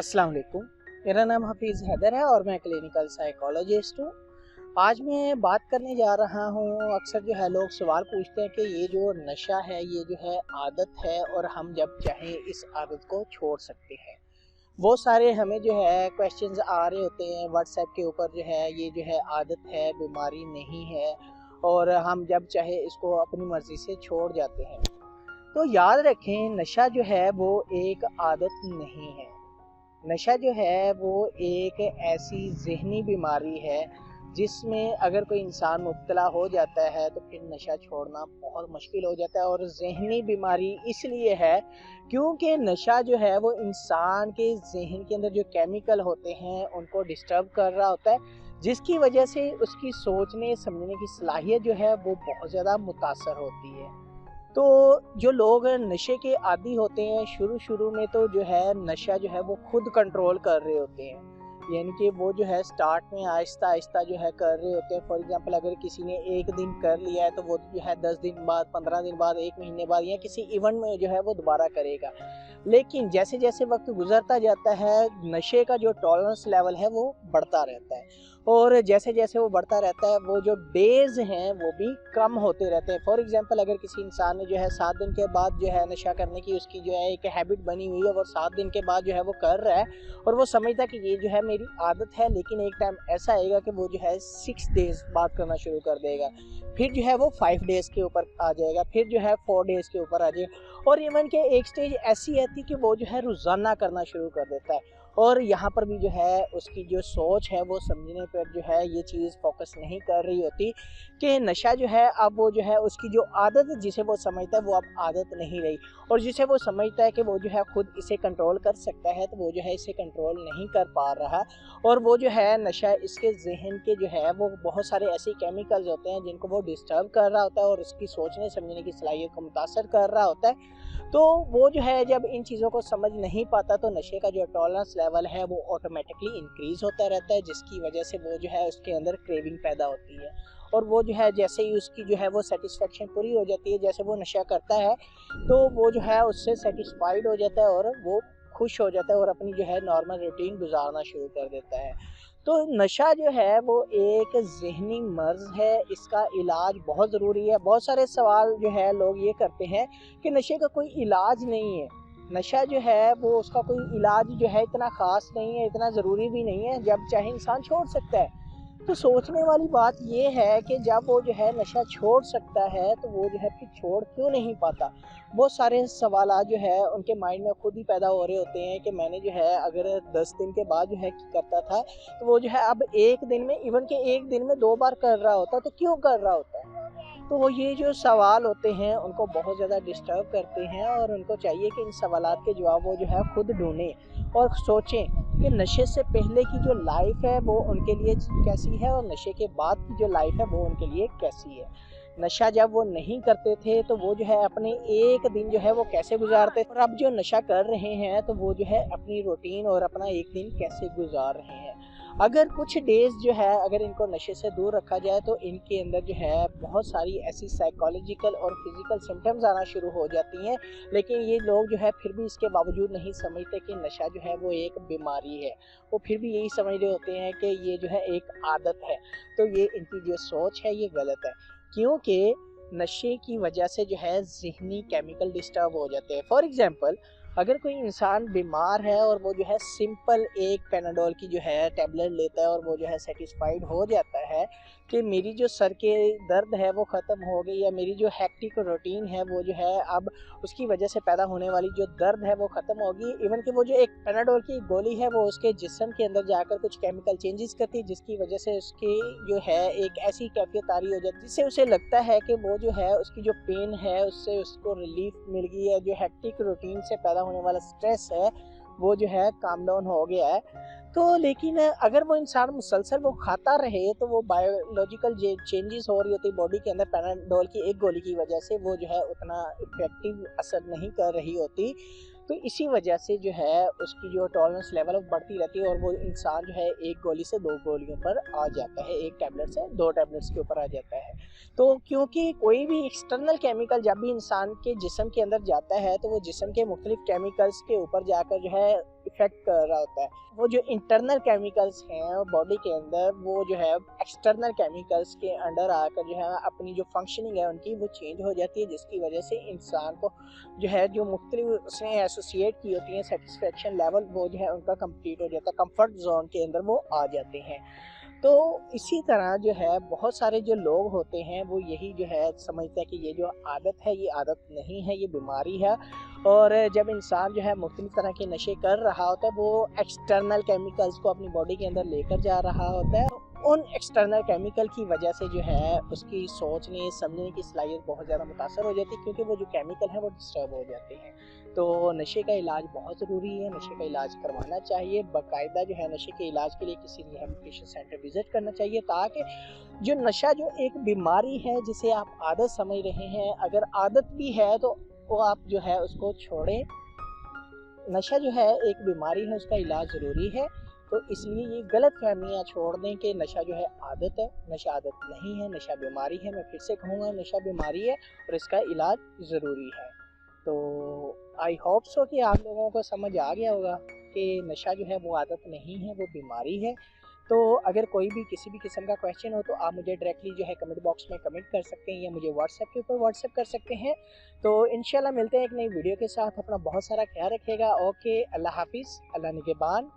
अस्सलाम वालेकुम। मेरा नाम हफीज़ हैदर है और मैं क्लिनिकल साइकोलॉजिस्ट हूँ। आज मैं बात करने जा रहा हूँ, अक्सर जो है लोग सवाल पूछते हैं कि ये जो नशा है, ये जो है आदत है और हम जब चाहें इस आदत को छोड़ सकते हैं। बहुत सारे हमें जो है क्वेश्चंस आ रहे होते हैं व्हाट्सएप के ऊपर, जो है ये जो है आदत है, बीमारी नहीं है और हम जब चाहे इसको अपनी मर्ज़ी से छोड़ जाते हैं। तो याद रखें, नशा जो है वो एक आदत नहीं है। नशा जो है वो एक ऐसी ज़हनी बीमारी है जिसमें अगर कोई इंसान मुब्तला हो जाता है तो फिर नशा छोड़ना बहुत मुश्किल हो जाता है। और ज़हनी बीमारी इसलिए है क्योंकि नशा जो है वो इंसान के ज़हन के अंदर जो केमिकल होते हैं उनको डिस्टर्ब कर रहा होता है, जिसकी वजह से उसकी सोचने समझने की सलाहियत जो है वो बहुत ज़्यादा मुतासर होती है। तो जो लोग नशे के आदी होते हैं, शुरू शुरू में तो जो है नशा जो है वो खुद कंट्रोल कर रहे होते हैं, यानी कि वो जो है स्टार्ट में आहिस्ता आहिस्ता जो है कर रहे होते हैं। फॉर एग्जांपल, अगर किसी ने एक दिन कर लिया है तो वो जो है 10 दिन बाद, 15 दिन बाद, एक महीने बाद या किसी इवेंट में जो है वो दोबारा करेगा। लेकिन जैसे जैसे वक्त गुजरता जाता है, नशे का जो टॉलरेंस लेवल है वो बढ़ता रहता है और जैसे जैसे वो बढ़ता रहता है वो जो डेज हैं वो भी कम होते रहते हैं। फॉर एग्जांपल, अगर किसी इंसान ने जो है 7 दिन के बाद जो है नशा करने की उसकी जो है एक हैबिट बनी हुई है और 7 दिन के बाद जो है वो कर रहा है और वो समझता कि ये जो है मेरी आदत है, लेकिन एक टाइम ऐसा आएगा कि वो जो है 6 डेज बाद करना शुरू कर देगा, फिर जो है वो 5 डेज के ऊपर आ जाएगा, फिर जो है 4 डेज के ऊपर आ जाएगा और इवन के एक स्टेज ऐसी आती कि वो जो है रोज़ाना करना शुरू कर देता है। और यहाँ पर भी जो है उसकी जो सोच है वो समझने पर जो है ये चीज़ फोकस नहीं कर रही होती कि नशा जो है अब वो जो है उसकी जो आदत जिसे वो समझता है वो अब आदत नहीं रही, और जिसे वो समझता है कि वो जो है खुद इसे कंट्रोल कर सकता है तो वो जो है इसे कंट्रोल नहीं कर पा रहा। और वो जो है नशा इसके जहन के जो है वो बहुत सारे ऐसे केमिकल्स होते हैं जिनको वो डिस्टर्ब कर रहा होता है और उसकी सोचने समझने की सलाहियत को मुतासर कर रहा होता है। तो वो जो है जब इन चीज़ों को समझ नहीं पाता तो नशे का जो टॉलरेंस लेवल है वो ऑटोमेटिकली इंक्रीज होता रहता है, जिसकी वजह से वो जो है उसके अंदर क्रेविंग पैदा होती है और वो जो है जैसे ही उसकी जो है वो सेटिस्फेक्शन पूरी हो जाती है, जैसे वो नशा करता है तो वो जो है उससे सेटिस्फाइड हो जाता है और वो खुश हो जाता है और अपनी जो है नॉर्मल रूटीन गुजारना शुरू कर देता है। तो नशा जो है वो एक ज़हनी मर्ज़ है, इसका इलाज बहुत ज़रूरी है। बहुत सारे सवाल जो है लोग ये करते हैं कि नशे का कोई इलाज नहीं है। नशा जो है वो उसका कोई इलाज जो है इतना ख़ास नहीं है, इतना ज़रूरी भी नहीं है, जब चाहे इंसान छोड़ सकता है। तो सोचने वाली बात ये है कि जब वो जो है नशा छोड़ सकता है तो वो जो है फिर छोड़ क्यों नहीं पाता। बहुत सारे सवालात जो है उनके माइंड में खुद ही पैदा हो रहे होते हैं कि मैंने जो है अगर 10 दिन के बाद जो है करता था तो वो जो है अब एक दिन में, इवन के एक दिन में 2 बार कर रहा होता, तो क्यों कर रहा होता है। तो वो ये जो सवाल होते हैं उनको बहुत ज़्यादा डिस्टर्ब करते हैं और उनको चाहिए कि इन सवालात के जवाब वो जो है खुद ढूंढें और सोचें कि नशे से पहले की जो लाइफ है वो उनके लिए कैसी है और नशे के बाद की जो लाइफ है वो उनके लिए कैसी है। नशा जब वो नहीं करते थे तो वो जो है अपने एक दिन जो है वो कैसे गुजारते थे और अब जो नशा कर रहे हैं तो वो जो है अपनी रूटीन और अपना एक दिन कैसे गुजार रहे हैं। अगर कुछ डेज जो है अगर इनको नशे से दूर रखा जाए तो इनके अंदर जो है बहुत सारी ऐसी साइकोलॉजिकल और फिजिकल सिम्टम्स आना शुरू हो जाती हैं, लेकिन ये लोग जो है फिर भी इसके बावजूद नहीं समझते कि नशा जो है वो एक बीमारी है। वो फिर भी यही समझ रहे होते हैं कि ये जो है एक आदत है। तो ये इनकी जो सोच है ये गलत है, क्योंकि नशे की वजह से जो है ज़हनी केमिकल डिस्टर्ब हो जाते हैं। फॉर एग्जांपल, अगर कोई इंसान बीमार है और वो जो है सिंपल एक पैनाडोल की जो है टैबलेट लेता है और वो जो है सेटिस्फाइड हो जाता है कि मेरी जो सर के दर्द है वो ख़त्म हो गई या मेरी जो हेक्टिक रूटीन है वो जो है अब उसकी वजह से पैदा होने वाली जो दर्द है वो ख़त्म होगी। इवन कि वो जो एक पैनाडोल की गोली है वो उसके जिस्म के अंदर जाकर कुछ केमिकल चेंजेस करती है, जिसकी वजह से उसकी जो है एक ऐसी कैफियत तारी हो जाती है जिससे उसे लगता है कि वो जो है उसकी जो पेन है उससे उसको रिलीफ मिल गई है, जो हेक्टिक रूटीन से पैदा होने वाला स्ट्रेस है वो जो है काम डाउन हो गया है। तो लेकिन अगर वो इंसान मुसलसल वो खाता रहे तो वो बायोलॉजिकल चेंजेस हो रही होती बॉडी के अंदर, पैनाडोल की एक गोली की वजह से वो जो है उतना इफेक्टिव असर नहीं कर रही होती। तो इसी वजह से जो है उसकी जो टॉलरेंस लेवल बढ़ती रहती है और वो इंसान जो है एक गोली से 2 गोलियों पर आ जाता है, एक टैबलेट से 2 टैबलेट्स के ऊपर आ जाता है। तो क्योंकि कोई भी एक्सटर्नल केमिकल जब भी इंसान के जिस्म के अंदर जाता है तो वो जिस्म के मुख्तलिफ केमिकल्स के ऊपर जाकर जो है इफ़ेक्ट कर रहा होता है। वो जो इंटरनल केमिकल्स हैं बॉडी के अंदर, वो जो है एक्सटर्नल केमिकल्स के अंडर आकर जो है अपनी जो फंक्शनिंग है उनकी वो चेंज हो जाती है, जिसकी वजह से इंसान को जो है जो मुख्तलिफ उसने एसोसिएट की होती हैं सेटिस्फेक्शन लेवल, वो जो है उनका कंप्लीट हो जाता है, कंफर्ट जोन के अंदर वो आ जाते हैं। तो इसी तरह जो है बहुत सारे जो लोग होते हैं वो यही जो है समझते हैं कि ये जो आदत है ये आदत नहीं है, ये बीमारी है। और जब इंसान जो है मुख्तलिफ तरह के नशे कर रहा होता है, वो एक्सटर्नल केमिकल्स को अपनी बॉडी के अंदर लेकर जा रहा होता है। उन एक्सटर्नल केमिकल की वजह से जो है उसकी सोचने समझने की सलाहियत बहुत ज़्यादा मुतासर हो जाती है, क्योंकि वो जो केमिकल हैं वो डिस्टर्ब हो जाते हैं। तो नशे का इलाज बहुत ज़रूरी है, नशे का इलाज करवाना चाहिए बाकायदा। जो है नशे के इलाज के लिए किसी रिहैबिलिटेशन सेंटर विज़िट करना चाहिए, ताकि जो नशा जो एक बीमारी है जिसे आप आदत समझ रहे हैं, अगर आदत भी है तो वो आप जो है उसको छोड़ें। नशा जो है एक बीमारी है, उसका इलाज ज़रूरी है। तो इसलिए ये गलत फहमियाँ छोड़ दें कि नशा जो है आदत है। नशा आदत नहीं है, नशा बीमारी है। मैं फिर से कहूँगा, नशा बीमारी है और इसका इलाज ज़रूरी है। तो आई होप सो कि आप लोगों को समझ आ गया होगा कि नशा जो है वो आदत नहीं है, वो बीमारी है। तो अगर कोई भी किसी भी किस्म का क्वेश्चन हो तो आप मुझे डायरेक्टली जो है कमेंट बॉक्स में कमेंट कर सकते हैं, या मुझे व्हाट्सएप के ऊपर व्हाट्सएप कर सकते हैं। तो इंशाल्लाह मिलते हैं एक नई वीडियो के साथ। अपना बहुत सारा ख्याल रखिएगा। ओके, अल्लाह हाफिज़, अल्लाह निगहबान।